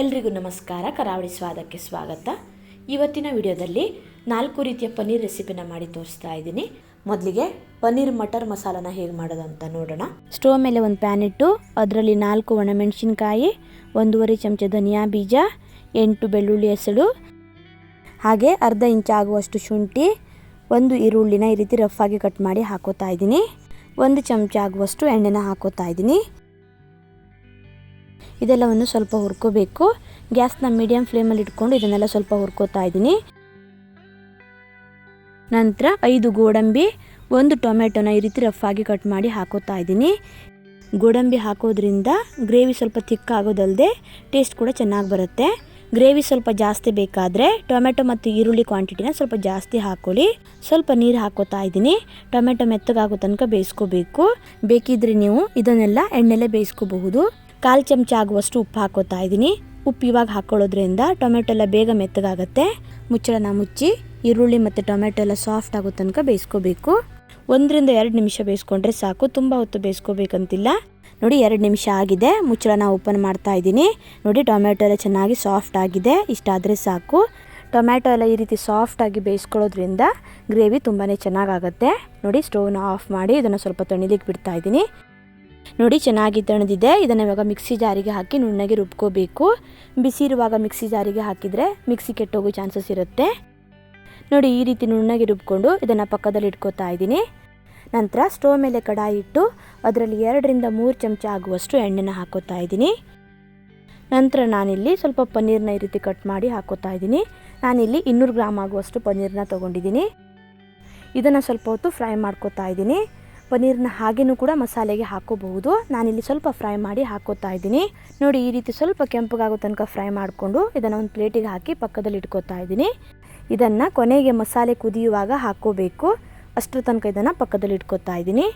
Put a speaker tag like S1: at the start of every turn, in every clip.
S1: ಎಲ್ರಿಗೂ ನಮಸ್ಕಾರ. ಕರಾವಳಿ ಸ್ವಾದಕ್ಕೆ ಸ್ವಾಗತ. ಇವತ್ತಿನ ವಿಡಿಯೋದಲ್ಲಿ 4 ರೀತಿಯ ಪನ್ನೀರ್ ರೆಸಿಪಿನ ಮಾಡಿ ತೋರಿಸ್ತಾ ಇದ್ದೀನಿ. ಮೊದಲಿಗೆ ಪನ್ನೀರ್ ಮಟರ್ ಮಸಾಲಾನ ಹೇಗೆ ಮಾಡೋದು ಅಂತ ನೋಡೋಣ. ಸ್ಟೋವ್ ಮೇಲೆ ಒಂದು ಪ್ಯಾನ್ ಇಟ್ಟು ಅದರಲ್ಲಿ 4 ಒಣಮೆಣಸಿನಕಾಯಿ, 1.5 ಚಮಚ ಧನಿಯಾ ಬೀಜ, 8 ಬೆಳ್ಳುಳ್ಳಿ ಹೆಸಳು, ಹಾಗೆ ಅರ್ಧ ಇಂಚ್ ಆಗುವಷ್ಟು ಶುಂಠಿ, 1 ಈರುಳ್ಳಿನ ಈ ರೀತಿ ರಫ್ ಆಗಿ ಕಟ್ ಮಾಡಿ ಹಾಕೋತಾ ಇದ್ದೀನಿ. 1 ಚಮಚ ಆಗುವಷ್ಟು ಎಣ್ಣೆನ ಹಾಕೋತಾ ಇದ್ದೀನಿ. ಇದೆಲ್ಲವನ್ನು ಸ್ವಲ್ಪ ಹುರ್ಕೋಬೇಕು. ಗ್ಯಾಸ್ನ ಮೀಡಿಯಂ ಫ್ಲೇಮಲ್ಲಿ ಇಟ್ಕೊಂಡು ಇದನ್ನೆಲ್ಲ ಸ್ವಲ್ಪ ಹುರ್ಕೋತಾ ಇದ್ದೀನಿ. ನಂತರ 5 ಗೋಡಂಬಿ, 1 ಟೊಮೆಟೊನ ಈ ರೀತಿ ರಫ್ ಆಗಿ ಕಟ್ ಮಾಡಿ ಹಾಕೋತಾ ಇದ್ದೀನಿ. ಗೋಡಂಬಿ ಹಾಕೋದ್ರಿಂದ ಗ್ರೇವಿ ಸ್ವಲ್ಪ ಥಿಕ್ ಆಗೋದಲ್ಲದೆ ಟೇಸ್ಟ್ ಕೂಡ ಚೆನ್ನಾಗಿ ಬರುತ್ತೆ. ಗ್ರೇವಿ ಸ್ವಲ್ಪ ಜಾಸ್ತಿ ಬೇಕಾದರೆ ಟೊಮೆಟೊ ಮತ್ತು ಈರುಳ್ಳಿ ಕ್ವಾಂಟಿಟಿನ ಸ್ವಲ್ಪ ಜಾಸ್ತಿ ಹಾಕ್ಕೊಳ್ಳಿ. ಸ್ವಲ್ಪ ನೀರು ಹಾಕೋತಾ ಇದ್ದೀನಿ. ಟೊಮೆಟೊ ಮೆತ್ತಗಾಗೋ ತನಕ ಬೇಯಿಸ್ಕೋಬೇಕು. ಬೇಕಿದ್ರೆ ನೀವು ಇದನ್ನೆಲ್ಲ ಎಣ್ಣೆಲೆ ಬೇಯಿಸ್ಕೋಬಹುದು. 1/4 ಚಮಚ ಆಗುವಷ್ಟು ಉಪ್ಪು ಹಾಕೋತಾ ಇದ್ದೀನಿ. ಉಪ್ಪು ಇವಾಗ ಹಾಕೊಳ್ಳೋದ್ರಿಂದ ಟೊಮೆಟೊ ಎಲ್ಲ ಬೇಗ ಮೆತ್ತಗಾಗುತ್ತೆ. ಮುಚ್ಚಳನ ಮುಚ್ಚಿ ಈರುಳ್ಳಿ ಮತ್ತು ಟೊಮೆಟೊ ಎಲ್ಲ ಸಾಫ್ಟ್ ಆಗೋ ತನಕ ಬೇಯಿಸ್ಕೋಬೇಕು. 1 ರಿಂದ 2 ನಿಮಿಷ ಬೇಯಿಸ್ಕೊಂಡ್ರೆ ಸಾಕು. ತುಂಬ ಹೊತ್ತು ಬೇಯಿಸ್ಕೋಬೇಕಂತಿಲ್ಲ. ನೋಡಿ 2 ನಿಮಿಷ ಆಗಿದೆ. ಮುಚ್ಚಳನ ಓಪನ್ ಮಾಡ್ತಾ ಇದ್ದೀನಿ. ನೋಡಿ ಟೊಮೆಟೊ ಎಲ್ಲ ಚೆನ್ನಾಗಿ ಸಾಫ್ಟ್ ಆಗಿದೆ. ಇಷ್ಟಾದರೆ ಸಾಕು. ಟೊಮೆಟೊ ಎಲ್ಲ ಈ ರೀತಿ ಸಾಫ್ಟಾಗಿ ಬೇಯಿಸ್ಕೊಳ್ಳೋದ್ರಿಂದ ಗ್ರೇವಿ ತುಂಬಾ ಚೆನ್ನಾಗಾಗುತ್ತೆ. ನೋಡಿ ಸ್ಟವ್ನ ಆಫ್ ಮಾಡಿ ಇದನ್ನು ಸ್ವಲ್ಪ ತಣಿಲಿಕ್ಕೆ ಬಿಡ್ತಾ ಇದ್ದೀನಿ. ನೋಡಿ ಚೆನ್ನಾಗಿ ತಣಿದಿದೆ. ಇದನ್ನು ಇವಾಗ ಮಿಕ್ಸಿ ಜಾರಿಗೆ ಹಾಕಿ ನುಣ್ಣಗೆ ರುಬ್ಕೋಬೇಕು. ಬಿಸಿ ಇರುವಾಗ ಮಿಕ್ಸಿ ಜಾರಿಗೆ ಹಾಕಿದರೆ ಮಿಕ್ಸಿ ಕೆಟ್ಟೋಗೋ ಚಾನ್ಸಸ್ ಇರುತ್ತೆ. ನೋಡಿ ಈ ರೀತಿ ನುಣ್ಣಗೆ ರುಬ್ಕೊಂಡು ಇದನ್ನು ಪಕ್ಕದಲ್ಲಿ ಇಟ್ಕೋತಾ ಇದ್ದೀನಿ. ನಂತರ ಸ್ಟವ್ ಮೇಲೆ ಕಡಾಯಿ ಇಟ್ಟು ಅದರಲ್ಲಿ 2 ರಿಂದ 3 ಚಮಚ ಆಗುವಷ್ಟು ಎಣ್ಣೆನ ಹಾಕೋತಾ ಇದ್ದೀನಿ. ನಂತರ ನಾನಿಲ್ಲಿ ಸ್ವಲ್ಪ ಪನ್ನೀರನ್ನ ಈ ರೀತಿ ಕಟ್ ಮಾಡಿ ಹಾಕೋತಾ ಇದ್ದೀನಿ. ನಾನಿಲ್ಲಿ 200 ಗ್ರಾಮ್ ಆಗುವಷ್ಟು ಪನ್ನೀರನ್ನ ತೊಗೊಂಡಿದ್ದೀನಿ. ಇದನ್ನು ಸ್ವಲ್ಪ ಹೊತ್ತು ಫ್ರೈ ಮಾಡ್ಕೋತಾ ಇದ್ದೀನಿ. ಪನ್ನೀರನ್ನ ಹಾಗೇನೂ ಕೂಡ ಮಸಾಲೆಗೆ ಹಾಕೋಬಹುದು. ನಾನಿಲ್ಲಿ ಸ್ವಲ್ಪ ಫ್ರೈ ಮಾಡಿ ಹಾಕೋತಾ ಇದ್ದೀನಿ. ನೋಡಿ ಈ ರೀತಿ ಸ್ವಲ್ಪ ಕೆಂಪಗಾಗೋ ತನಕ ಫ್ರೈ ಮಾಡಿಕೊಂಡು ಇದನ್ನು ಒಂದು ಪ್ಲೇಟಿಗೆ ಹಾಕಿ ಪಕ್ಕದಲ್ಲಿ ಇಟ್ಕೋತಾ ಇದ್ದೀನಿ. ಇದನ್ನು ಕೊನೆಗೆ ಮಸಾಲೆ ಕುದಿಯುವಾಗ ಹಾಕೋಬೇಕು. ಅಷ್ಟರ ತನಕ ಇದನ್ನು ಪಕ್ಕದಲ್ಲಿ ಇಟ್ಕೋತಾ ಇದ್ದೀನಿ.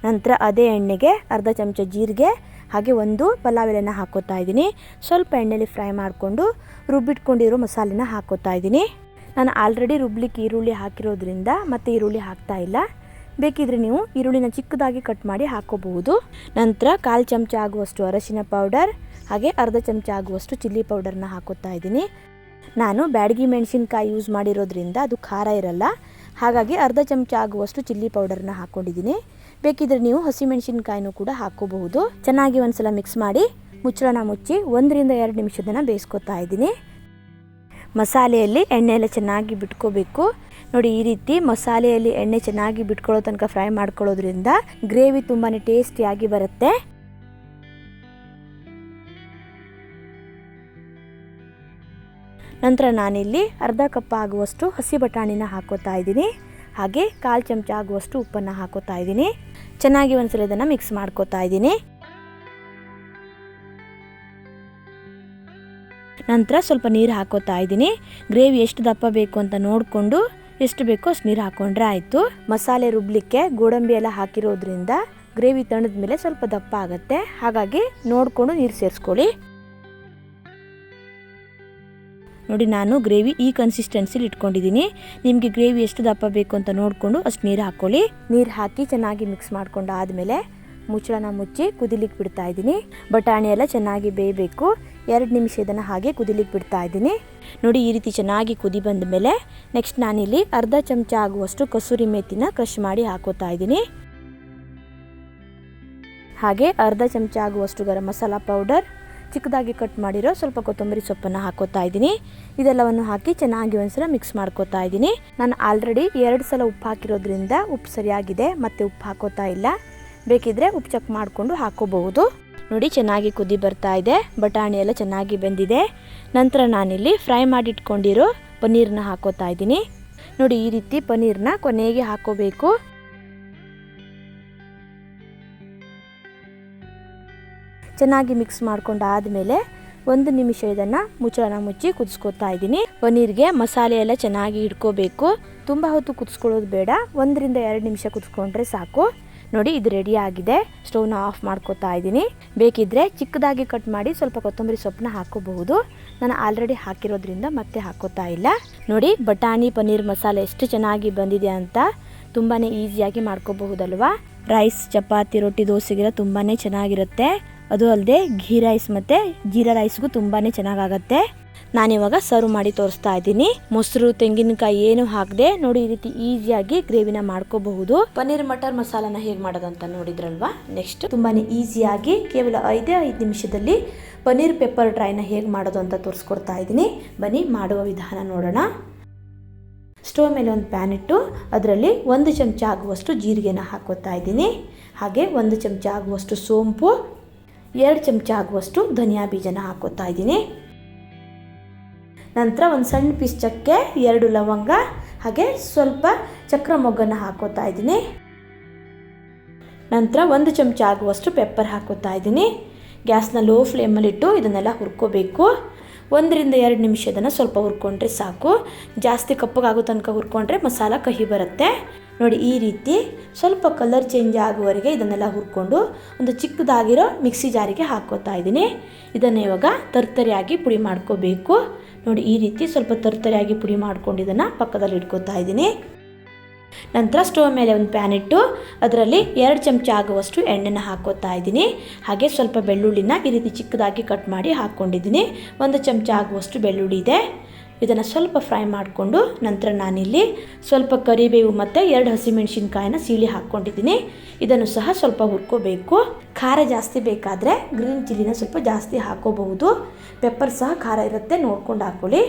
S1: ನಂತರ ಅದೇ ಎಣ್ಣೆಗೆ ಅರ್ಧ ಚಮಚ ಜೀರಿಗೆ ಹಾಗೆ 1 ಪಲಾವ್ ಎಲೆನ ಹಾಕೋತಾ ಇದ್ದೀನಿ. ಸ್ವಲ್ಪ ಎಣ್ಣೆಲಿ ಫ್ರೈ ಮಾಡಿಕೊಂಡು ರುಬ್ಬಿಟ್ಕೊಂಡಿರೋ ಮಸಾಲೆನ ಹಾಕೋತಾ ಇದ್ದೀನಿ. ನಾನು ಆಲ್ರೆಡಿ ರುಬ್ಲಿಕ್ಕೆ ಈರುಳ್ಳಿ ಹಾಕಿರೋದ್ರಿಂದ ಮತ್ತೆ ಈರುಳ್ಳಿ ಹಾಕ್ತಾ ಇಲ್ಲ. ಬೇಕಿದ್ರೆ ನೀವು ಈರುಳ್ಳಿನ ಚಿಕ್ಕದಾಗಿ ಕಟ್ ಮಾಡಿ ಹಾಕೋಬಹುದು. ನಂತರ 1/4 ಚಮಚ ಆಗುವಷ್ಟು ಅರಶಿನ ಪೌಡರ್ ಹಾಗೆ ಅರ್ಧ ಚಮಚ ಆಗುವಷ್ಟು ಚಿಲ್ಲಿ ಪೌಡರ್ನ ಹಾಕೋತಾ ಇದ್ದೀನಿ. ನಾನು ಬ್ಯಾಡಗಿ ಮೆಣಸಿನಕಾಯಿ ಯೂಸ್ ಮಾಡಿರೋದ್ರಿಂದ ಅದು ಖಾರ ಇರಲ್ಲ. ಹಾಗಾಗಿ ಅರ್ಧ ಚಮಚ ಆಗುವಷ್ಟು ಚಿಲ್ಲಿ ಪೌಡರ್ನ ಹಾಕ್ಕೊಂಡಿದ್ದೀನಿ. ಬೇಕಿದ್ರೆ ನೀವು ಹಸಿಮೆಣಸಿನಕಾಯಿನೂ ಕೂಡ ಹಾಕೋಬಹುದು. ಚೆನ್ನಾಗಿ ಒಂದ್ಸಲ ಮಿಕ್ಸ್ ಮಾಡಿ ಮುಚ್ಚಳನ ಮುಚ್ಚಿ 1 ರಿಂದ 2 ನಿಮಿಷದನ್ನ ಬೇಯಿಸ್ಕೊತಾ ಇದ್ದೀನಿ. ಮಸಾಲೆಯಲ್ಲಿ ಎಣ್ಣೆ ಎಲ್ಲ ಚೆನ್ನಾಗಿ ಬಿಟ್ಕೋಬೇಕು. ನೋಡಿ ಈ ರೀತಿ ಮಸಾಲೆಯಲ್ಲಿ ಎಣ್ಣೆ ಚೆನ್ನಾಗಿ ಬಿಟ್ಕೊಳ್ಳೋ ತನಕ ಫ್ರೈ ಮಾಡ್ಕೊಳ್ಳೋದ್ರಿಂದ ಗ್ರೇವಿ ತುಂಬಾ ಟೇಸ್ಟಿಯಾಗಿ ಬರುತ್ತೆ. ನಂತರ ನಾನಿಲ್ಲಿ ಅರ್ಧ ಕಪ್ ಆಗುವಷ್ಟು ಹಸಿ ಬಟಾಣಿನ ಹಾಕೋತಾ ಇದ್ದೀನಿ. ಹಾಗೆ 1/4 ಚಮಚ ಆಗುವಷ್ಟು ಉಪ್ಪನ್ನು ಹಾಕೋತಾ ಇದ್ದೀನಿ. ಚೆನ್ನಾಗಿ ಒಂದ್ಸಲ ಇದನ್ನು ಮಿಕ್ಸ್ ಮಾಡ್ಕೋತಾ ಇದ್ದೀನಿ. ನಂತರ ಸ್ವಲ್ಪ ನೀರು ಹಾಕೋತಾ ಇದ್ದೀನಿ. ಗ್ರೇವಿ ಎಷ್ಟು ದಪ್ಪ ಬೇಕು ಅಂತ ನೋಡಿಕೊಂಡು ಎಷ್ಟು ಬೇಕೋ ಅಷ್ಟು ನೀರು ಹಾಕೊಂಡ್ರೆ ಆಯಿತು. ಮಸಾಲೆ ರುಬ್ಲಿಕ್ಕೆ ಗೋಡಂಬಿ ಎಲ್ಲ ಹಾಕಿರೋದ್ರಿಂದ ಗ್ರೇವಿ ತಣ್ಣದ ಮೇಲೆ ಸ್ವಲ್ಪ ದಪ್ಪ ಆಗುತ್ತೆ. ಹಾಗಾಗಿ ನೋಡಿಕೊಂಡು ನೀರು ಸೇರಿಸ್ಕೊಳ್ಳಿ. ನೋಡಿ ನಾನು ಗ್ರೇವಿ ಈ ಕನ್ಸಿಸ್ಟೆನ್ಸಿಲಿ ಇಟ್ಕೊಂಡಿದ್ದೀನಿ. ನಿಮಗೆ ಗ್ರೇವಿ ಎಷ್ಟು ದಪ್ಪ ಬೇಕು ಅಂತ ನೋಡಿಕೊಂಡು ಅಷ್ಟು ನೀರು ಹಾಕ್ಕೊಳ್ಳಿ. ನೀರು ಹಾಕಿ ಚೆನ್ನಾಗಿ ಮಿಕ್ಸ್ ಮಾಡ್ಕೊಂಡು ಆದಮೇಲೆ ಮುಚ್ಚಳನ ಮುಚ್ಚಿ ಕುದಿಲಿಕ್ಕೆ ಬಿಡ್ತಾ ಇದ್ದೀನಿ. ಬಟಾಣಿ ಎಲ್ಲ ಚೆನ್ನಾಗಿ ಬೇಯಬೇಕು. 2 ನಿಮಿಷ ಇದನ್ನು ಹಾಗೆ ಕುದಿಲಿಕ್ಕೆ ಬಿಡ್ತಾ ಇದ್ದೀನಿ. ನೋಡಿ ಈ ರೀತಿ ಚೆನ್ನಾಗಿ ಕುದಿ ಬಂದ ಮೇಲೆ ನೆಕ್ಸ್ಟ್ ನಾನಿಲ್ಲಿ ಅರ್ಧ ಚಮಚ ಆಗುವಷ್ಟು ಕಸೂರಿ ಮೇಥಿನ ಕ್ರಷ್ ಮಾಡಿ ಹಾಕೋತಾ ಇದ್ದೀನಿ. ಹಾಗೆ ಅರ್ಧ ಚಮಚ ಆಗುವಷ್ಟು ಗರಂ ಮಸಾಲ ಪೌಡರ್, ಚಿಕ್ಕದಾಗಿ ಕಟ್ ಮಾಡಿರೋ ಸ್ವಲ್ಪ ಕೊತ್ತಂಬರಿ ಸೊಪ್ಪನ್ನು ಹಾಕೋತಾ ಇದ್ದೀನಿ. ಇದೆಲ್ಲವನ್ನು ಹಾಕಿ ಚೆನ್ನಾಗಿ ಒಂದ್ಸಲ ಮಿಕ್ಸ್ ಮಾಡ್ಕೋತಾ ಇದ್ದೀನಿ. ನಾನು ಆಲ್ರೆಡಿ 2 ಸಲ ಉಪ್ಪು ಹಾಕಿರೋದ್ರಿಂದ ಉಪ್ಪು ಸರಿಯಾಗಿದೆ. ಮತ್ತೆ ಉಪ್ಪು ಹಾಕೋತಾ ಇಲ್ಲ. ಬೇಕಿದ್ರೆ ಉಪ್ಪು ಚೆಕ್ ಮಾಡಿಕೊಂಡು ಹಾಕೋಬಹುದು. ನೋಡಿ ಚೆನ್ನಾಗಿ ಕುದಿ ಬರ್ತಾ ಇದೆ. ಬಟಾಣಿ ಎಲ್ಲ ಚೆನ್ನಾಗಿ ಬೆಂದಿದೆ. ನಂತರ ನಾನಿಲ್ಲಿ ಫ್ರೈ ಮಾಡಿ ಇಟ್ಕೊಂಡಿರೋ ಪನ್ನೀರನ್ನ ಹಾಕೋತಾ ಇದ್ದೀನಿ. ನೋಡಿ ಈ ರೀತಿ ಪನ್ನೀರನ್ನ ಕೊನೆಗೆ ಹಾಕೋಬೇಕು. ಚೆನ್ನಾಗಿ ಮಿಕ್ಸ್ ಮಾಡ್ಕೊಂಡು ಆದಮೇಲೆ 1 ನಿಮಿಷ ಇದನ್ನು ಮುಚ್ಚಳನ ಮುಚ್ಚಿ ಕುದಿಸ್ಕೊತಾ ಇದ್ದೀನಿ. ಪನ್ನೀರ್ಗೆ ಮಸಾಲೆ ಎಲ್ಲ ಚೆನ್ನಾಗಿ ಇಟ್ಕೋಬೇಕು. ತುಂಬ ಹೊತ್ತು ಕುದಿಸ್ಕೊಳ್ಳೋದು ಬೇಡ. 1 ರಿಂದ 2 ನಿಮಿಷ ಕುದಿಸ್ಕೊಂಡ್ರೆ ಸಾಕು. ನೋಡಿ ಇದು ರೆಡಿ ಆಗಿದೆ. ಸ್ಟವ್ನ ಆಫ್ ಮಾಡ್ಕೋತಾ ಇದ್ದೀನಿ. ಬೇಕಿದ್ರೆ ಚಿಕ್ಕದಾಗಿ ಕಟ್ ಮಾಡಿ ಸ್ವಲ್ಪ ಕೊತ್ತಂಬರಿ ಸೊಪ್ಪನ್ನ ಹಾಕೋಬಹುದು. ನಾನು ಆಲ್ರೆಡಿ ಹಾಕಿರೋದ್ರಿಂದ ಮತ್ತೆ ಹಾಕೋತಾ ಇಲ್ಲ. ನೋಡಿ ಬಟಾಣಿ ಪನ್ನೀರ್ ಮಸಾಲೆ ಎಷ್ಟು ಚೆನ್ನಾಗಿ ಬಂದಿದೆ ಅಂತ. ತುಂಬಾ ಈಸಿಯಾಗಿ ಮಾಡ್ಕೋಬಹುದಲ್ವಾ. ರೈಸ್, ಚಪಾತಿ, ರೊಟ್ಟಿ, ದೋಸೆಗೆಲ್ಲ ತುಂಬಾ ಚೆನ್ನಾಗಿರುತ್ತೆ. ಅದು ಅಲ್ಲದೆ ಘೀ ರೈಸ್ ಮತ್ತು ಜೀರಾ ರೈಸ್ಗೂ ತುಂಬಾ ಚೆನ್ನಾಗಾಗತ್ತೆ. ನಾನಿವಾಗ ಸರ್ವ್ ಮಾಡಿ ತೋರಿಸ್ತಾ ಇದ್ದೀನಿ. ಮೊಸರು ತೆಂಗಿನಕಾಯಿ ಏನು ಹಾಕದೆ ನೋಡಿ ಈ ರೀತಿ ಈಸಿಯಾಗಿ ಗ್ರೇವಿನ ಮಾಡ್ಕೋಬಹುದು. ಪನ್ನೀರ್ ಮಟರ್ ಮಸಾಲಾನ ಹೇಗೆ ಮಾಡೋದಂತ ನೋಡಿದ್ರಲ್ವಾ. ನೆಕ್ಸ್ಟ್ ತುಂಬಾನೇ ಈಸಿಯಾಗಿ ಕೇವಲ 5 ನಿಮಿಷದಲ್ಲಿ ಪನ್ನೀರ್ ಪೆಪ್ಪರ್ ಡ್ರೈನ ಹೇಗೆ ಮಾಡೋದು ಅಂತ ತೋರಿಸ್ಕೊಡ್ತಾ ಇದ್ದೀನಿ. ಬನ್ನಿ ಮಾಡುವ ವಿಧಾನ ನೋಡೋಣ. ಸ್ಟವ್ ಮೇಲೆ ಒಂದು ಪ್ಯಾನ್ ಇಟ್ಟು ಅದರಲ್ಲಿ 1 ಚಮಚ ಆಗುವಷ್ಟು ಜೀರಿಗೆನ ಹಾಕೋತಾ ಇದ್ದೀನಿ. ಹಾಗೆ 1 ಚಮಚ ಆಗುವಷ್ಟು ಸೋಂಪು, 2 ಚಮಚ ಆಗುವಷ್ಟು ಧನಿಯಾ ಬೀಜನ ಹಾಕೋತಾ ಇದ್ದೀನಿ. ನಂತರ ಒಂದು ಸಣ್ಣ ಪೀಸ್ ಚಕ್ಕೆ, 2 ಲವಂಗ ಹಾಗೆ ಸ್ವಲ್ಪ ಚಕ್ರ ಮೊಗ್ಗನ್ನು ಹಾಕೋತಾ ಇದ್ದೀನಿ. ನಂತರ 1 ಚಮಚ ಆಗುವಷ್ಟು ಪೆಪ್ಪರ್ ಹಾಕೋತಾ ಇದ್ದೀನಿ. ಗ್ಯಾಸ್ನ ಲೋ ಫ್ಲೇಮಲ್ಲಿಟ್ಟು ಇದನ್ನೆಲ್ಲ ಹುರ್ಕೋಬೇಕು. 1-2 ನಿಮಿಷ ಇದನ್ನು ಸ್ವಲ್ಪ ಹುರ್ಕೊಂಡ್ರೆ ಸಾಕು. ಜಾಸ್ತಿ ಕಪ್ಪಗಾಗೋ ತನಕ ಹುರ್ಕೊಂಡ್ರೆ ಮಸಾಲ ಕಹಿ ಬರುತ್ತೆ. ನೋಡಿ ಈ ರೀತಿ ಸ್ವಲ್ಪ ಕಲರ್ ಚೇಂಜ್ ಆಗುವವರೆಗೆ ಇದನ್ನೆಲ್ಲ ಹುರ್ಕೊಂಡು ಒಂದು ಚಿಕ್ಕದಾಗಿರೋ ಮಿಕ್ಸಿ ಜಾರಿಗೆ ಹಾಕೋತಾ ಇದ್ದೀನಿ. ಇದನ್ನು ಇವಾಗ ತರ್ತರಿಯಾಗಿ ಪುಡಿ ಮಾಡ್ಕೋಬೇಕು. ನೋಡಿ ಈ ರೀತಿ ಸ್ವಲ್ಪ ತರ್ತರಿಯಾಗಿ ಪುಡಿ ಮಾಡ್ಕೊಂಡು ಇದನ್ನು ಪಕ್ಕದಲ್ಲಿ ಇಟ್ಕೋತಾ ಇದ್ದೀನಿ. ನಂತರ ಸ್ಟವ್ ಮೇಲೆ ಒಂದು ಪ್ಯಾನ್ ಇಟ್ಟು ಅದರಲ್ಲಿ 2 ಚಮಚ ಆಗುವಷ್ಟು ಎಣ್ಣೆನ ಹಾಕೋತಾ ಇದ್ದೀನಿ. ಹಾಗೆ ಸ್ವಲ್ಪ ಬೆಳ್ಳುಳ್ಳಿನ ಈ ರೀತಿ ಚಿಕ್ಕದಾಗಿ ಕಟ್ ಮಾಡಿ ಹಾಕ್ಕೊಂಡಿದ್ದೀನಿ. 1 ಚಮಚ ಆಗುವಷ್ಟು ಬೆಳ್ಳುಳ್ಳಿ ಇದೆ. ಇದನ್ನು ಸ್ವಲ್ಪ ಫ್ರೈ ಮಾಡಿಕೊಂಡು ನಂತರ ನಾನಿಲ್ಲಿ ಸ್ವಲ್ಪ ಕರಿಬೇವು ಮತ್ತು 2 ಹಸಿಮೆಣಸಿನ್ಕಾಯಿನ ಸೀಳಿ ಹಾಕ್ಕೊಂಡಿದ್ದೀನಿ. ಇದನ್ನು ಸಹ ಸ್ವಲ್ಪ ಹುರ್ಕೋಬೇಕು. ಖಾರ ಜಾಸ್ತಿ ಬೇಕಾದರೆ ಗ್ರೀನ್ ಚಿಲ್ಲಿನ ಸ್ವಲ್ಪ ಜಾಸ್ತಿ ಹಾಕೋಬಹುದು. ಪೆಪ್ಪರ್ ಸಹ ಖಾರ ಇರುತ್ತೆ, ನೋಡ್ಕೊಂಡು ಹಾಕ್ಕೊಳ್ಳಿ.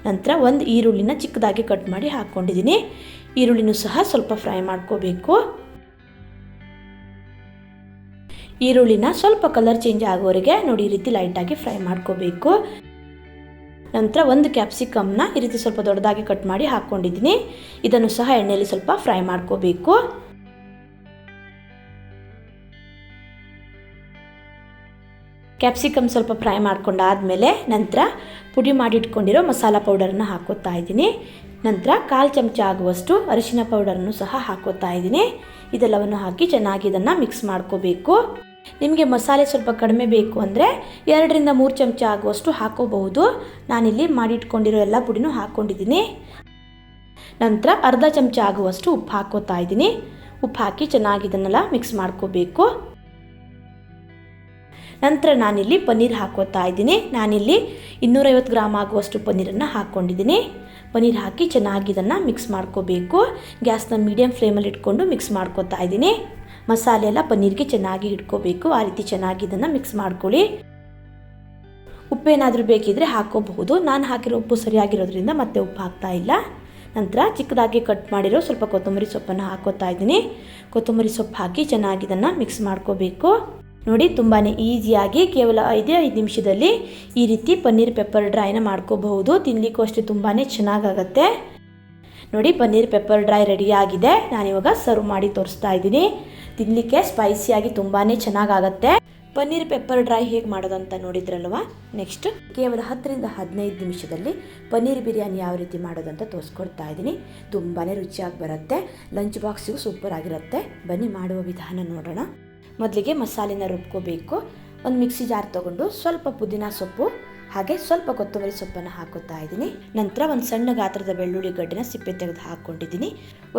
S1: ನಂತರ 1 ಈರುಳ್ಳಿನ ಚಿಕ್ಕದಾಗಿ ಕಟ್ ಮಾಡಿ ಹಾಕ್ಕೊಂಡಿದ್ದೀನಿ. ಈರುಳ್ಳಿನೂ ಸಹ ಸ್ವಲ್ಪ ಫ್ರೈ ಮಾಡ್ಕೋಬೇಕು. ಈರುಳ್ಳಿನ ಸ್ವಲ್ಪ ಕಲರ್ ಚೇಂಜ್ ಆಗೋವರೆಗೆ ನೋಡಿ ಈ ರೀತಿ ಲೈಟಾಗಿ ಫ್ರೈ ಮಾಡ್ಕೋಬೇಕು. ನಂತರ 1 ಕ್ಯಾಪ್ಸಿಕಮ್ನ ಈ ರೀತಿ ಸ್ವಲ್ಪ ದೊಡ್ಡದಾಗಿ ಕಟ್ ಮಾಡಿ ಹಾಕ್ಕೊಂಡಿದ್ದೀನಿ. ಇದನ್ನು ಸಹ ಎಣ್ಣೆಯಲ್ಲಿ ಸ್ವಲ್ಪ ಫ್ರೈ ಮಾಡ್ಕೋಬೇಕು. ಕ್ಯಾಪ್ಸಿಕಮ್ ಸ್ವಲ್ಪ ಫ್ರೈ ಮಾಡ್ಕೊಂಡಾದಮೇಲೆ ನಂತರ ಪುಡಿ ಮಾಡಿಟ್ಕೊಂಡಿರೋ ಮಸಾಲ ಪೌಡರನ್ನು ಹಾಕೋತಾ ಇದ್ದೀನಿ. ನಂತರ 1/4 ಚಮಚ ಆಗುವಷ್ಟು ಅರಿಶಿನ ಪೌಡರನ್ನು ಸಹ ಹಾಕೋತಾ ಇದ್ದೀನಿ. ಇದೆಲ್ಲವನ್ನು ಹಾಕಿ ಚೆನ್ನಾಗಿ ಇದನ್ನು ಮಿಕ್ಸ್ ಮಾಡ್ಕೋಬೇಕು. ನಿಮಗೆ ಮಸಾಲೆ ಸ್ವಲ್ಪ ಕಡಿಮೆ ಬೇಕು ಅಂದರೆ 2-3 ಚಮಚ ಆಗುವಷ್ಟು ಹಾಕೋಬಹುದು. ನಾನಿಲ್ಲಿ ಮಾಡಿಟ್ಕೊಂಡಿರೋ ಎಲ್ಲ ಪುಡಿನೂ ಹಾಕ್ಕೊಂಡಿದ್ದೀನಿ. ನಂತರ 1/2 ಚಮಚ ಆಗುವಷ್ಟು ಉಪ್ಪು ಹಾಕೋತಾ ಇದ್ದೀನಿ. ಉಪ್ಪು ಹಾಕಿ ಚೆನ್ನಾಗಿ ಇದನ್ನೆಲ್ಲ ಮಿಕ್ಸ್ ಮಾಡ್ಕೋಬೇಕು. ನಂತರ ನಾನಿಲ್ಲಿ ಪನ್ನೀರ್ ಹಾಕೋತಾ ಇದ್ದೀನಿ. ನಾನಿಲ್ಲಿ 250 ಗ್ರಾಮ್ ಆಗುವಷ್ಟು ಪನ್ನೀರನ್ನು ಹಾಕ್ಕೊಂಡಿದ್ದೀನಿ. ಪನ್ನೀರ್ ಹಾಕಿ ಚೆನ್ನಾಗಿ ಇದನ್ನು ಮಿಕ್ಸ್ ಮಾಡ್ಕೋಬೇಕು. ಗ್ಯಾಸ್ನ ಮೀಡಿಯಮ್ ಫ್ಲೇಮಲ್ಲಿ ಇಟ್ಕೊಂಡು ಮಿಕ್ಸ್ ಮಾಡ್ಕೋತಾ ಇದ್ದೀನಿ. ಮಸಾಲೆ ಎಲ್ಲ ಪನ್ನೀರ್ಗೆ ಚೆನ್ನಾಗಿ ಇಟ್ಕೋಬೇಕು. ಆ ರೀತಿ ಚೆನ್ನಾಗಿ ಇದನ್ನು ಮಿಕ್ಸ್ ಮಾಡ್ಕೊಳ್ಳಿ. ಉಪ್ಪೇನಾದರೂ ಬೇಕಿದ್ರೆ ಹಾಕೋಬಹುದು. ನಾನು ಹಾಕಿರೋ ಉಪ್ಪು ಸರಿಯಾಗಿರೋದ್ರಿಂದ ಮತ್ತೆ ಉಪ್ಪು ಹಾಕ್ತಾ ಇಲ್ಲ. ನಂತರ ಚಿಕ್ಕದಾಗಿ ಕಟ್ ಮಾಡಿರೋ ಸ್ವಲ್ಪ ಕೊತ್ತಂಬರಿ ಸೊಪ್ಪನ್ನು ಹಾಕೋತಾ ಇದ್ದೀನಿ. ಕೊತ್ತಂಬರಿ ಸೊಪ್ಪು ಹಾಕಿ ಚೆನ್ನಾಗಿ ಇದನ್ನು ಮಿಕ್ಸ್ ಮಾಡ್ಕೋಬೇಕು. ನೋಡಿ ತುಂಬಾ ಈಸಿಯಾಗಿ ಕೇವಲ 5 ನಿಮಿಷದಲ್ಲಿ ಈ ರೀತಿ ಪನ್ನೀರ್ ಪೆಪ್ಪರ್ ಡ್ರೈನ ಮಾಡ್ಕೋಬಹುದು. ತಿನ್ನಲಿಕ್ಕೂ ಅಷ್ಟೇ ತುಂಬಾ ಚೆನ್ನಾಗಾಗತ್ತೆ. ನೋಡಿ ಪನ್ನೀರ್ ಪೆಪ್ಪರ್ ಡ್ರೈ ರೆಡಿಯಾಗಿದೆ. ನಾನಿವಾಗ ಸರ್ವ್ ಮಾಡಿ ತೋರಿಸ್ತಾ ಇದ್ದೀನಿ. ತಿನ್ನಲಿಕ್ಕೆ ಸ್ಪೈಸಿಯಾಗಿ ತುಂಬಾ ಚೆನ್ನಾಗಾಗತ್ತೆ. ಪನ್ನೀರ್ ಪೆಪ್ಪರ್ ಡ್ರೈ ಹೇಗೆ ಮಾಡೋದಂತ ನೋಡಿದ್ರಲ್ವ. ನೆಕ್ಸ್ಟ್ ಕೇವಲ 10-15 ನಿಮಿಷದಲ್ಲಿ ಪನ್ನೀರ್ ಬಿರಿಯಾನಿ ಯಾವ ರೀತಿ ಮಾಡೋದಂತ ತೋರಿಸ್ಕೊಡ್ತಾ ಇದ್ದೀನಿ. ತುಂಬಾ ರುಚಿಯಾಗಿ ಬರುತ್ತೆ. ಲಂಚ್ ಬಾಕ್ಸಿಗೂ ಸೂಪರ್ ಆಗಿರುತ್ತೆ. ಬನ್ನಿ ಮಾಡುವ ವಿಧಾನ ನೋಡೋಣ. ಮೊದಲಿಗೆ ಮಸಾಲೆನ ರುಬ್ಕೋಬೇಕು. ಒಂದು ಮಿಕ್ಸಿ ಜಾರ್ ತೊಗೊಂಡು ಸ್ವಲ್ಪ ಪುದೀನ ಸೊಪ್ಪು ಹಾಗೆ ಸ್ವಲ್ಪ ಕೊತ್ತಂಬರಿ ಸೊಪ್ಪನ್ನು ಹಾಕೋತಾ ಇದ್ದೀನಿ. ನಂತರ ಒಂದು ಸಣ್ಣ ಗಾತ್ರದ ಬೆಳ್ಳುಳ್ಳಿ ಗಡ್ಡೆನ ಸಿಪ್ಪೆ ತೆಗೆದು ಹಾಕ್ಕೊಂಡಿದ್ದೀನಿ.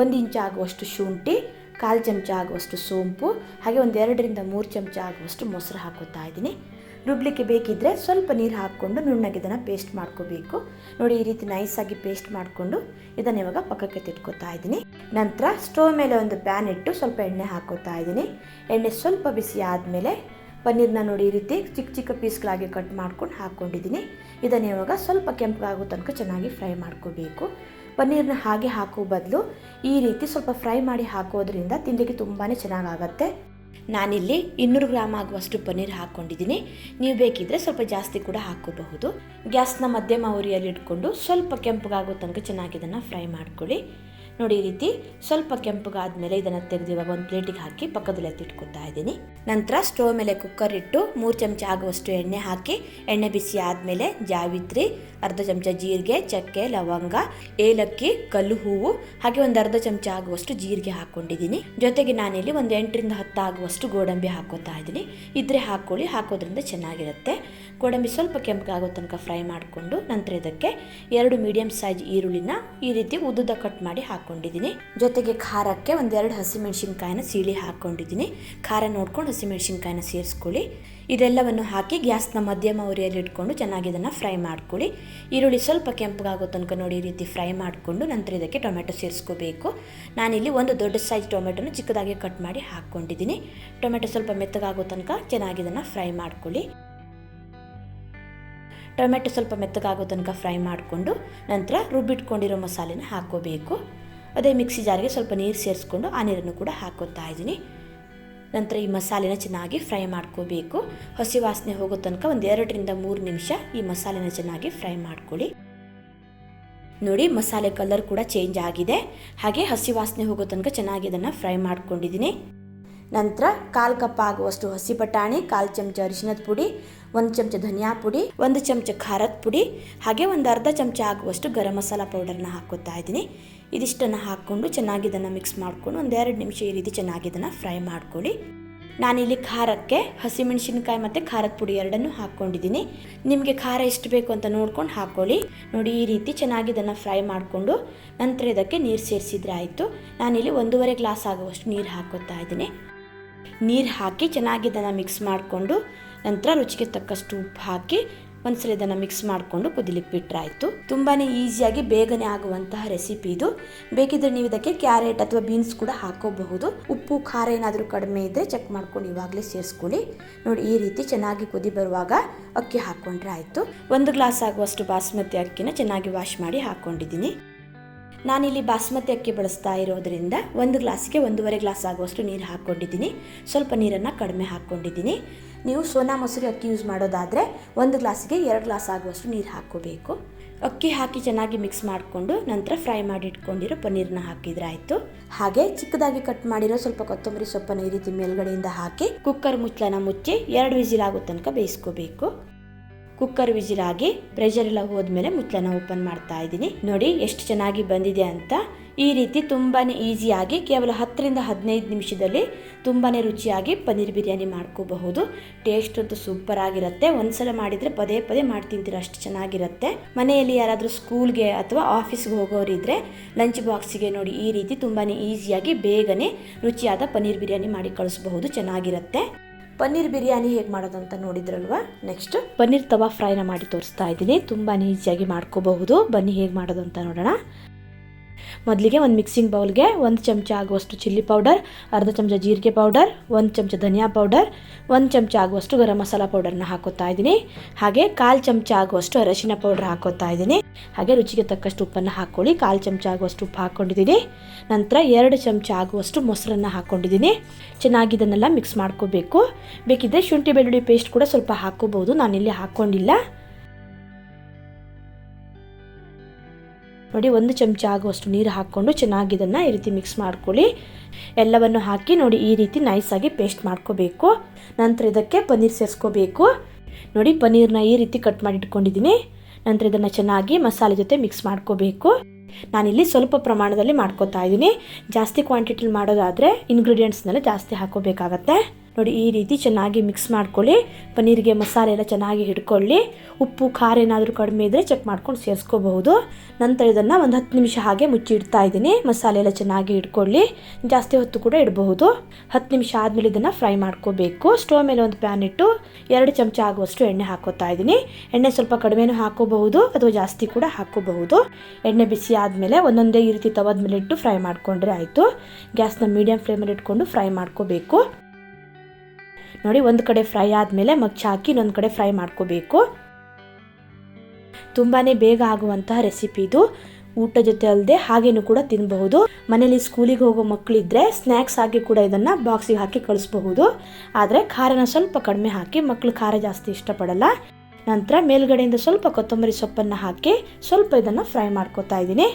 S1: 1 ಇಂಚ್ ಆಗುವಷ್ಟು ಶುಂಠಿ, 1/4 ಚಮಚ ಆಗುವಷ್ಟು ಸೋಂಪು ಹಾಗೆ 2-3 ಚಮಚ ಆಗುವಷ್ಟು ಮೊಸರು ಹಾಕೋತಾ ಇದ್ದೀನಿ. ರುಬ್ಲಿಕ್ಕೆ ಬೇಕಿದ್ದರೆ ಸ್ವಲ್ಪ ನೀರು ಹಾಕ್ಕೊಂಡು ನುಣ್ಣಗೆ ಇದನ್ನು ಪೇಸ್ಟ್ ಮಾಡ್ಕೋಬೇಕು. ನೋಡಿ ಈ ರೀತಿ ನೈಸಾಗಿ ಪೇಸ್ಟ್ ಮಾಡಿಕೊಂಡು ಇದನ್ನು ಇವಾಗ ಪಕ್ಕಕ್ಕೆ ತಿಟ್ಕೋತಾ ಇದ್ದೀನಿ. ನಂತರ ಸ್ಟವ್ ಮೇಲೆ ಒಂದು ಪ್ಯಾನ್ ಇಟ್ಟು ಸ್ವಲ್ಪ ಎಣ್ಣೆ ಹಾಕೋತಾ ಇದ್ದೀನಿ. ಎಣ್ಣೆ ಸ್ವಲ್ಪ ಬಿಸಿ ಆದಮೇಲೆ ಪನ್ನೀರ್ನ ನೋಡಿ ಈ ರೀತಿ ಚಿಕ್ಕ ಚಿಕ್ಕ ಪೀಸ್ಗಳಾಗಿ ಕಟ್ ಮಾಡ್ಕೊಂಡು ಹಾಕ್ಕೊಂಡಿದ್ದೀನಿ. ಇದನ್ನು ಇವಾಗ ಸ್ವಲ್ಪ ಕೆಂಪಗಾಗೋ ತನಕ ಚೆನ್ನಾಗಿ ಫ್ರೈ ಮಾಡ್ಕೋಬೇಕು. ಪನ್ನೀರ್ನ ಹಾಗೆ ಹಾಕೋ ಬದಲು ಈ ರೀತಿ ಸ್ವಲ್ಪ ಫ್ರೈ ಮಾಡಿ ಹಾಕೋದ್ರಿಂದ ತಿನ್ನಲಿಕ್ಕೆ ತುಂಬಾ ಚೆನ್ನಾಗಾಗತ್ತೆ. ನಾನಿಲ್ಲಿ 200 ಗ್ರಾಮ್ ಆಗುವಷ್ಟು ಪನ್ನೀರ್ ಹಾಕ್ಕೊಂಡಿದ್ದೀನಿ. ನೀವು ಬೇಕಿದ್ದರೆ ಸ್ವಲ್ಪ ಜಾಸ್ತಿ ಕೂಡ ಹಾಕೋಬಹುದು. ಗ್ಯಾಸ್ನ ಮಧ್ಯಮ ಉರಿಯಲ್ಲಿ ಇಟ್ಕೊಂಡು ಸ್ವಲ್ಪ ಕೆಂಪಗಾಗೋ ತನಕ ಚೆನ್ನಾಗಿ ಇದನ್ನು ಫ್ರೈ ಮಾಡ್ಕೊಳ್ಳಿ. ನೋಡಿ ಈ ರೀತಿ ಸ್ವಲ್ಪ ಕೆಂಪಗಾದ್ಮೇಲೆ ಇದನ್ನು ತೆಗೆದು ಇವಾಗ ಒಂದು ಪ್ಲೇಟಿಗೆ ಹಾಕಿ ಪಕ್ಕದಲ್ಲಿ ಎತ್ತಿಟ್ಕೊತಾ ಇದ್ದೀನಿ. ನಂತರ ಸ್ಟವ್ ಮೇಲೆ ಕುಕ್ಕರ್ ಇಟ್ಟು 3 ಚಮಚ ಆಗುವಷ್ಟು ಎಣ್ಣೆ ಹಾಕಿ ಎಣ್ಣೆ ಬಿಸಿ ಆದಮೇಲೆ ಜಾವಿತ್ರಿ, 1/2 ಚಮಚ ಜೀರಿಗೆ, ಚಕ್ಕೆ, ಲವಂಗ, ಏಲಕ್ಕಿ, ಕಲ್ಲು ಹೂವು ಹಾಗೆ 1/2 ಚಮಚ ಆಗುವಷ್ಟು ಜೀರಿಗೆ ಹಾಕ್ಕೊಂಡಿದ್ದೀನಿ. ಜೊತೆಗೆ ನಾನಿಲ್ಲಿ ಒಂದು 8-10 ಆಗುವಷ್ಟು ಗೋಡಂಬಿ ಹಾಕೋತಾ ಇದ್ದೀನಿ. ಇದ್ರೆ ಹಾಕ್ಕೊಳ್ಳಿ, ಹಾಕೋದ್ರಿಂದ ಚೆನ್ನಾಗಿರುತ್ತೆ. ಗೋಡಂಬಿ ಸ್ವಲ್ಪ ಕೆಂಪಗಾಗೋ ತನಕ ಫ್ರೈ ಮಾಡಿಕೊಂಡು ನಂತರ ಇದಕ್ಕೆ 2 ಮೀಡಿಯಂ ಸೈಜ್ ಈರುಳ್ಳಿನ ಈ ರೀತಿ ಉದ್ದುದ ಕಟ್ ಮಾಡಿ ಹಾಕ್ಕೊಂಡಿದ್ದೀನಿ. ಜೊತೆಗೆ ಖಾರಕ್ಕೆ 1-2 ಹಸಿಮೆಣಸಿನ್ಕಾಯಿನ ಸೀಳಿ ಹಾಕ್ಕೊಂಡಿದ್ದೀನಿ. ಖಾರ ನೋಡ್ಕೊಂಡು ಹಸಿಮೆಣಸಿನ್ಕಾಯಿನ ಸೇರಿಸ್ಕೊಳ್ಳಿ. ಇದೆಲ್ಲವನ್ನು ಹಾಕಿ ಗ್ಯಾಸ್ನ ಮಧ್ಯಮ ಉರಿಯಲ್ಲಿ ಇಟ್ಕೊಂಡು ಚೆನ್ನಾಗಿ ಇದನ್ನು ಫ್ರೈ ಮಾಡ್ಕೊಳ್ಳಿ. ಈರುಳ್ಳಿ ಸ್ವಲ್ಪ ಕೆಂಪಗಾಗೋ ತನಕ ನೋಡಿ ಈ ರೀತಿ ಫ್ರೈ ಮಾಡಿಕೊಂಡು ನಂತರ ಇದಕ್ಕೆ ಟೊಮೆಟೊ ಸೇರಿಸ್ಕೋಬೇಕು. ನಾನಿಲ್ಲಿ ಒಂದು ದೊಡ್ಡ ಸೈಜ್ ಟೊಮೆಟೊನ ಚಿಕ್ಕದಾಗಿ ಕಟ್ ಮಾಡಿ ಹಾಕ್ಕೊಂಡಿದ್ದೀನಿ. ಟೊಮೆಟೊ ಸ್ವಲ್ಪ ಮೆತ್ತಗಾಗೋ ತನಕ ಚೆನ್ನಾಗಿ ಇದನ್ನು ಫ್ರೈ ಮಾಡ್ಕೊಳ್ಳಿ. ಟೊಮೆಟೊ ಸ್ವಲ್ಪ ಮೆತ್ತಗಾಗೋ ತನಕ ಫ್ರೈ ಮಾಡಿಕೊಂಡು ನಂತರ ರುಬ್ಬಿಟ್ಕೊಂಡಿರೋ ಮಸಾಲೆನ ಹಾಕ್ಕೋಬೇಕು. ಅದೇ ಮಿಕ್ಸಿ ಜಾರಿಗೆ ಸ್ವಲ್ಪ ನೀರು ಸೇರಿಸ್ಕೊಂಡು ಆ ನೀರನ್ನು ಕೂಡ ಹಾಕ್ಕೋತಾ ಇದ್ದೀನಿ. ನಂತರ ಈ ಮಸಾಲೆನ ಚೆನ್ನಾಗಿ ಫ್ರೈ ಮಾಡ್ಕೋಬೇಕು. ಹಸಿ ವಾಸನೆ ಹೋಗೋ ತನಕ ಒಂದು 2-3 ನಿಮಿಷ ಈ ಮಸಾಲೆನ ಚೆನ್ನಾಗಿ ಫ್ರೈ ಮಾಡ್ಕೊಳ್ಳಿ. ನೋಡಿ ಮಸಾಲೆ ಕಲರ್ ಕೂಡ ಚೇಂಜ್ ಆಗಿದೆ. ಹಾಗೆ ಹಸಿ ವಾಸನೆ ಹೋಗೋ ತನಕ ಚೆನ್ನಾಗಿ ಇದನ್ನು ಫ್ರೈ ಮಾಡ್ಕೊಂಡಿದ್ದೀನಿ. ನಂತರ 1/4 ಕಪ್ ಆಗುವಷ್ಟು ಹಸಿ ಬಟಾಣಿ, 1/4 ಚಮಚ ಅರಿಶಿಣದ ಪುಡಿ, 1 ಚಮಚ ಧನಿಯಾ ಪುಡಿ, 1 ಚಮಚ ಖಾರದ ಪುಡಿ, ಹಾಗೆ ಒಂದು ಅರ್ಧ ಚಮಚ ಆಗುವಷ್ಟು ಗರಂ ಮಸಾಲ ಪೌಡರ್ನ ಹಾಕ್ಕೋತಾ ಇದ್ದೀನಿ. ಇದಿಷ್ಟನ್ನು ಹಾಕ್ಕೊಂಡು ಚೆನ್ನಾಗಿ ಇದನ್ನು ಮಿಕ್ಸ್ ಮಾಡಿಕೊಂಡು ಒಂದು 2 ನಿಮಿಷ ಈ ರೀತಿ ಚೆನ್ನಾಗಿ ಇದನ್ನು ಫ್ರೈ ಮಾಡ್ಕೊಳ್ಳಿ. ನಾನಿಲ್ಲಿ ಖಾರಕ್ಕೆ ಹಸಿಮೆಣಸಿನಕಾಯಿ ಮತ್ತು ಖಾರದ ಪುಡಿ ಎರಡನ್ನೂ ಹಾಕ್ಕೊಂಡಿದ್ದೀನಿ. ನಿಮಗೆ ಖಾರ ಎಷ್ಟು ಬೇಕು ಅಂತ ನೋಡ್ಕೊಂಡು ಹಾಕ್ಕೊಳ್ಳಿ. ನೋಡಿ ಈ ರೀತಿ ಚೆನ್ನಾಗಿ ಇದನ್ನು ಫ್ರೈ ಮಾಡಿಕೊಂಡು ನಂತರ ಇದಕ್ಕೆ ನೀರು ಸೇರಿಸಿದ್ರೆ ಆಯಿತು. ನಾನಿಲ್ಲಿ 1.5 ಗ್ಲಾಸ್ ಆಗುವಷ್ಟು ನೀರು ಹಾಕ್ಕೋತಾ ಇದ್ದೀನಿ. ನೀರು ಹಾಕಿ ಚೆನ್ನಾಗಿ ಇದನ್ನು ಮಿಕ್ಸ್ ಮಾಡಿಕೊಂಡು ನಂತರ ರುಚಿಗೆ ತಕ್ಕಷ್ಟು ಉಪ್ಪು ಹಾಕಿ ಒಂದ್ಸಲ ಇದನ್ನು ಮಿಕ್ಸ್ ಮಾಡಿಕೊಂಡು ಕುದಿಲಿಕ್ಕೆ ಬಿಟ್ಟರೆ ಆಯಿತು. ತುಂಬಾ ಈಸಿಯಾಗಿ ಬೇಗನೆ ಆಗುವಂತಹ ರೆಸಿಪಿ ಇದು. ಬೇಕಿದ್ರೆ ನೀವು ಇದಕ್ಕೆ ಕ್ಯಾರೆಟ್ ಅಥವಾ ಬೀನ್ಸ್ ಕೂಡ ಹಾಕೋಬಹುದು. ಉಪ್ಪು ಖಾರ ಏನಾದರೂ ಕಡಿಮೆ ಇದ್ದರೆ ಚೆಕ್ ಮಾಡ್ಕೊಂಡು ಇವಾಗಲೇ ಸೇರಿಸ್ಕೊಳ್ಳಿ. ನೋಡಿ ಈ ರೀತಿ ಚೆನ್ನಾಗಿ ಕುದಿ ಬರುವಾಗ ಅಕ್ಕಿ ಹಾಕ್ಕೊಂಡ್ರೆ ಆಯಿತು. 1 ಗ್ಲಾಸ್ ಆಗುವಷ್ಟು ಬಾಸ್ಮತಿ ಅಕ್ಕಿನ ಚೆನ್ನಾಗಿ ವಾಶ್ ಮಾಡಿ ಹಾಕ್ಕೊಂಡಿದ್ದೀನಿ. ನಾನಿಲ್ಲಿ ಬಾಸ್ಮತಿ ಅಕ್ಕಿ ಬಳಸ್ತಾ ಇರೋದ್ರಿಂದ 1 ಗ್ಲಾಸಿಗೆ 1.5 ಗ್ಲಾಸ್ ಆಗುವಷ್ಟು ನೀರು ಹಾಕ್ಕೊಂಡಿದ್ದೀನಿ. ಸ್ವಲ್ಪ ನೀರನ್ನು ಕಡಿಮೆ ಹಾಕ್ಕೊಂಡಿದ್ದೀನಿ. ನೀವು ಸೋನಾ ಮೊಸರು ಅಕ್ಕಿ ಯೂಸ್ ಮಾಡೋದಾದರೆ 1 ಗ್ಲಾಸಿಗೆ 2 ಗ್ಲಾಸ್ ಆಗುವಷ್ಟು ನೀರು ಹಾಕ್ಕೋಬೇಕು. ಅಕ್ಕಿ ಹಾಕಿ ಚೆನ್ನಾಗಿ ಮಿಕ್ಸ್ ಮಾಡಿಕೊಂಡು ನಂತರ ಫ್ರೈ ಮಾಡಿ ಇಟ್ಕೊಂಡಿರೋ ಪನ್ನೀರನ್ನ ಹಾಕಿದ್ರೆ ಆಯಿತು. ಹಾಗೆ ಚಿಕ್ಕದಾಗಿ ಕಟ್ ಮಾಡಿರೋ ಸ್ವಲ್ಪ ಕೊತ್ತಂಬರಿ ಸೊಪ್ಪನ್ನು ಈ ರೀತಿ ಮೇಲ್ಗಡೆಯಿಂದ ಹಾಕಿ ಕುಕ್ಕರ್ ಮುಚ್ಚಳನ ಮುಚ್ಚಿ 2 ವಿಸಿಲ್ ಆಗೋ ತನಕ ಬೇಯಿಸ್ಕೋಬೇಕು. ಕುಕ್ಕರ್ ವಿಜಿಲ್ ಆಗಿ ಪ್ರೆಷರ್ ಎಲ್ಲ ಹೋದ್ಮೇಲೆ ಮುಚ್ಚಳನ ಓಪನ್ ಮಾಡ್ತಾ ಇದ್ದೀನಿ. ನೋಡಿ ಎಷ್ಟು ಚೆನ್ನಾಗಿ ಬಂದಿದೆ ಅಂತ. ಈ ರೀತಿ ತುಂಬಾ ಈಸಿಯಾಗಿ ಕೇವಲ 10-15 ನಿಮಿಷದಲ್ಲಿ ತುಂಬಾ ರುಚಿಯಾಗಿ ಪನ್ನೀರ್ ಬಿರಿಯಾನಿ ಮಾಡ್ಕೋಬಹುದು. ಟೇಸ್ಟ್ ಅಂತೂ ಸೂಪರ್ ಆಗಿರುತ್ತೆ. ಒಂದ್ಸಲ ಮಾಡಿದರೆ ಪದೇ ಪದೇ ಮಾಡಿ ತಿಂತೀರ, ಅಷ್ಟು ಚೆನ್ನಾಗಿರುತ್ತೆ. ಮನೆಯಲ್ಲಿ ಯಾರಾದರೂ ಸ್ಕೂಲ್ಗೆ ಅಥವಾ ಆಫೀಸ್ಗೆ ಹೋಗೋರಿದ್ರೆ ಲಂಚ್ ಬಾಕ್ಸಿಗೆ ನೋಡಿ ಈ ರೀತಿ ತುಂಬಾ ಈಸಿಯಾಗಿ ಬೇಗನೆ ರುಚಿಯಾದ ಪನ್ನೀರ್ ಬಿರಿಯಾನಿ ಮಾಡಿ ಕಳಿಸಬಹುದು. ಚೆನ್ನಾಗಿರುತ್ತೆ. ಪನ್ನೀರ್ ಬಿರಿಯಾನಿ ಹೇಗೆ ಮಾಡೋದು ಅಂತ ನೋಡಿದ್ರಲ್ವಾ. ನೆಕ್ಸ್ಟ್ ಪನ್ನೀರ್ ತವಾ ಫ್ರೈನ ಮಾಡಿ ತೋರಿಸ್ತಾ ಇದ್ದೀನಿ. ತುಂಬಾ ಈಸಿಯಾಗಿ ಮಾಡ್ಕೋಬಹುದು. ಬನ್ನಿ ಹೇಗೆ ಮಾಡೋದು ಅಂತ ನೋಡೋಣ. ಮೊದಲಿಗೆ ಒಂದು ಮಿಕ್ಸಿಂಗ್ ಬೌಲ್ಗೆ 1 ಚಮಚ ಆಗುವಷ್ಟು ಚಿಲ್ಲಿ ಪೌಡರ್, ಅರ್ಧ ಚಮಚ ಜೀರಿಗೆ ಪೌಡರ್, 1 ಚಮಚ ಧನಿಯಾ ಪೌಡರ್, 1 ಚಮಚ ಆಗುವಷ್ಟು ಗರಂ ಮಸಾಲ ಪೌಡರ್ನ ಹಾಕೋತಾ ಇದ್ದೀನಿ. ಹಾಗೆ 1/4 ಚಮಚ ಆಗುವಷ್ಟು ಅರಿಶಿನ ಪೌಡರ್ ಹಾಕೋತಾ ಇದ್ದೀನಿ. ಹಾಗೆ ರುಚಿಗೆ ತಕ್ಕಷ್ಟು ಉಪ್ಪನ್ನು ಹಾಕ್ಕೊಳ್ಳಿ. 1/4 ಚಮಚ ಆಗುವಷ್ಟು ಉಪ್ಪು ಹಾಕ್ಕೊಂಡಿದ್ದೀನಿ. ನಂತರ 2 ಚಮಚ ಆಗುವಷ್ಟು ಮೊಸರನ್ನು ಹಾಕ್ಕೊಂಡಿದ್ದೀನಿ. ಚೆನ್ನಾಗಿ ಇದನ್ನೆಲ್ಲ ಮಿಕ್ಸ್ ಮಾಡ್ಕೋಬೇಕು. ಬೇಕಿದ್ದರೆ ಶುಂಠಿ ಬೆಳ್ಳುಳ್ಳಿ ಪೇಸ್ಟ್ ಕೂಡ ಸ್ವಲ್ಪ ಹಾಕ್ಕೋಬಹುದು. ನಾನಿಲ್ಲಿ ಹಾಕ್ಕೊಂಡಿಲ್ಲ. ನೋಡಿ 1 ಚಮಚ ಆಗುವಷ್ಟು ನೀರು ಹಾಕ್ಕೊಂಡು ಚೆನ್ನಾಗಿ ಇದನ್ನು ಈ ರೀತಿ ಮಿಕ್ಸ್ ಮಾಡ್ಕೊಳ್ಳಿ. ಎಲ್ಲವನ್ನು ಹಾಕಿ ನೋಡಿ ಈ ರೀತಿ ನೈಸಾಗಿ ಪೇಸ್ಟ್ ಮಾಡ್ಕೋಬೇಕು. ನಂತರ ಇದಕ್ಕೆ ಪನ್ನೀರ್ ಸೇರಿಸ್ಕೋಬೇಕು. ನೋಡಿ ಪನ್ನೀರ್ನ ಈ ರೀತಿ ಕಟ್ ಮಾಡಿ ಇಟ್ಕೊಂಡಿದ್ದೀನಿ. ನಂತರ ಇದನ್ನು ಚೆನ್ನಾಗಿ ಮಸಾಲೆ ಜೊತೆ ಮಿಕ್ಸ್ ಮಾಡ್ಕೋಬೇಕು. ನಾನಿಲ್ಲಿ ಸ್ವಲ್ಪ ಪ್ರಮಾಣದಲ್ಲಿ ಮಾಡ್ಕೋತಾ ಇದ್ದೀನಿ. ಜಾಸ್ತಿ ಕ್ವಾಂಟಿಟಿಲಿ ಮಾಡೋದಾದರೆ ಇಂಗ್ರೀಡಿಯೆಂಟ್ಸ್ನೆಲ್ಲ ಜಾಸ್ತಿ ಹಾಕೋಬೇಕಾಗತ್ತೆ. ನೋಡಿ ಈ ರೀತಿ ಚೆನ್ನಾಗಿ ಮಿಕ್ಸ್ ಮಾಡ್ಕೊಳ್ಳಿ. ಪನ್ನೀರಿಗೆ ಮಸಾಲೆ ಎಲ್ಲ ಚೆನ್ನಾಗಿ ಹಿಡ್ಕೊಳ್ಳಿ. ಉಪ್ಪು ಖಾರ ಏನಾದರೂ ಕಡಿಮೆ ಇದ್ದರೆ ಚೆಕ್ ಮಾಡ್ಕೊಂಡು ಸೇರಿಸ್ಕೋಬಹುದು. ನಂತರ ಇದನ್ನು ಒಂದು 10 ನಿಮಿಷ ಹಾಗೆ ಮುಚ್ಚಿ ಇಡ್ತಾ ಇದ್ದೀನಿ. ಮಸಾಲೆ ಎಲ್ಲ ಚೆನ್ನಾಗಿ ಇಟ್ಕೊಳ್ಳಿ. ಜಾಸ್ತಿ ಹೊತ್ತು ಕೂಡ ಇಡಬಹುದು. 10 ನಿಮಿಷ ಆದಮೇಲೆ ಇದನ್ನು ಫ್ರೈ ಮಾಡ್ಕೋಬೇಕು. ಸ್ಟವ್ ಮೇಲೆ ಒಂದು ಪ್ಯಾನ್ ಇಟ್ಟು 2 ಚಮಚ ಆಗುವಷ್ಟು ಎಣ್ಣೆ ಹಾಕೋತಾ ಇದ್ದೀನಿ. ಎಣ್ಣೆ ಸ್ವಲ್ಪ ಕಡಿಮೆನೂ ಹಾಕೋಬಹುದು ಅಥವಾ ಜಾಸ್ತಿ ಕೂಡ ಹಾಕೋಬಹುದು. ಎಣ್ಣೆ ಬಿಸಿ ಆದಮೇಲೆ ಒಂದೊಂದೇ ಈ ರೀತಿ ತವದ ಮೇಲೆ ಇಟ್ಟು ಫ್ರೈ ಮಾಡ್ಕೊಂಡ್ರೆ ಆಯಿತು. ಗ್ಯಾಸ್ನ ಮೀಡಿಯಂ ಫ್ಲೇಮಲ್ಲಿ ಇಟ್ಕೊಂಡು ಫ್ರೈ ಮಾಡ್ಕೋಬೇಕು. ನೋಡಿ ಒಂದು ಕಡೆ ಫ್ರೈ ಆದಮೇಲೆ ಮಗ್ಚ ಹಾಕಿ ಇನ್ನೊಂದು ಕಡೆ ಫ್ರೈ ಮಾಡ್ಕೋಬೇಕು. ತುಂಬಾ ಬೇಗ ಆಗುವಂತಹ ರೆಸಿಪಿ ಇದು. ಊಟ ಜೊತೆ ಅಲ್ಲದೆ ಹಾಗೇನು ಕೂಡ ತಿನ್ನಬಹುದು. ಮನೇಲಿ ಸ್ಕೂಲಿಗೆ ಹೋಗೋ ಮಕ್ಕಳಿದ್ರೆ ಸ್ನ್ಯಾಕ್ಸ್ ಆಗಿ ಕೂಡ ಇದನ್ನು ಬಾಕ್ಸಿಗೆ ಹಾಕಿ ಕಳಿಸ್ಬಹುದು. ಆದರೆ ಖಾರನ ಸ್ವಲ್ಪ ಕಡಿಮೆ ಹಾಕಿ, ಮಕ್ಕಳು ಖಾರ ಜಾಸ್ತಿ ಇಷ್ಟಪಡಲ್ಲ. ನಂತರ ಮೇಲ್ಗಡೆಯಿಂದ ಸ್ವಲ್ಪ ಕೊತ್ತಂಬರಿ ಸೊಪ್ಪನ್ನು ಹಾಕಿ ಸ್ವಲ್ಪ ಇದನ್ನು ಫ್ರೈ ಮಾಡ್ಕೋತಾ ಇದ್ದೀನಿ.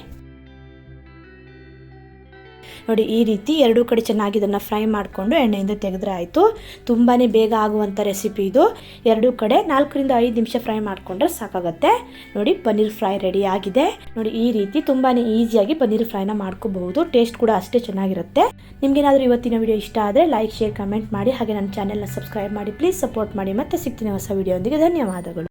S1: ನೋಡಿ ಈ ರೀತಿ ಎರಡೂ ಕಡೆ ಚೆನ್ನಾಗಿ ಇದನ್ನು ಫ್ರೈ ಮಾಡಿಕೊಂಡು ಎಣ್ಣೆಯಿಂದ ತೆಗೆದ್ರೆ ಆಯಿತು. ತುಂಬಾ ಬೇಗ ಆಗುವಂಥ ರೆಸಿಪಿ ಇದು. ಎರಡೂ ಕಡೆ 4-5 ನಿಮಿಷ ಫ್ರೈ ಮಾಡಿಕೊಂಡ್ರೆ ಸಾಕಾಗುತ್ತೆ. ನೋಡಿ ಪನ್ನೀರ್ ಫ್ರೈ ರೆಡಿ ಆಗಿದೆ. ನೋಡಿ ಈ ರೀತಿ ತುಂಬಾ ಈಸಿಯಾಗಿ ಪನ್ನೀರ್ ಫ್ರೈನ ಮಾಡ್ಕೋಬಹುದು. ಟೇಸ್ಟ್ ಕೂಡ ಅಷ್ಟೇ ಚೆನ್ನಾಗಿರುತ್ತೆ. ನಿಮಗೇನಾದರೂ ಇವತ್ತಿನ ವಿಡಿಯೋ ಇಷ್ಟ ಆದರೆ ಲೈಕ್, ಶೇರ್, ಕಮೆಂಟ್ ಮಾಡಿ. ಹಾಗೆ ನನ್ನ ಚಾನೆಲ್ನ ಸಬ್ಸ್ಕ್ರೈಬ್ ಮಾಡಿ. ಪ್ಲೀಸ್ ಸಪೋರ್ಟ್ ಮಾಡಿ. ಮತ್ತೆ ಸಿಗ್ತೀನಿ ಹೊಸ ವಿಡಿಯೋದೊಂದಿಗೆ. ಧನ್ಯವಾದಗಳು.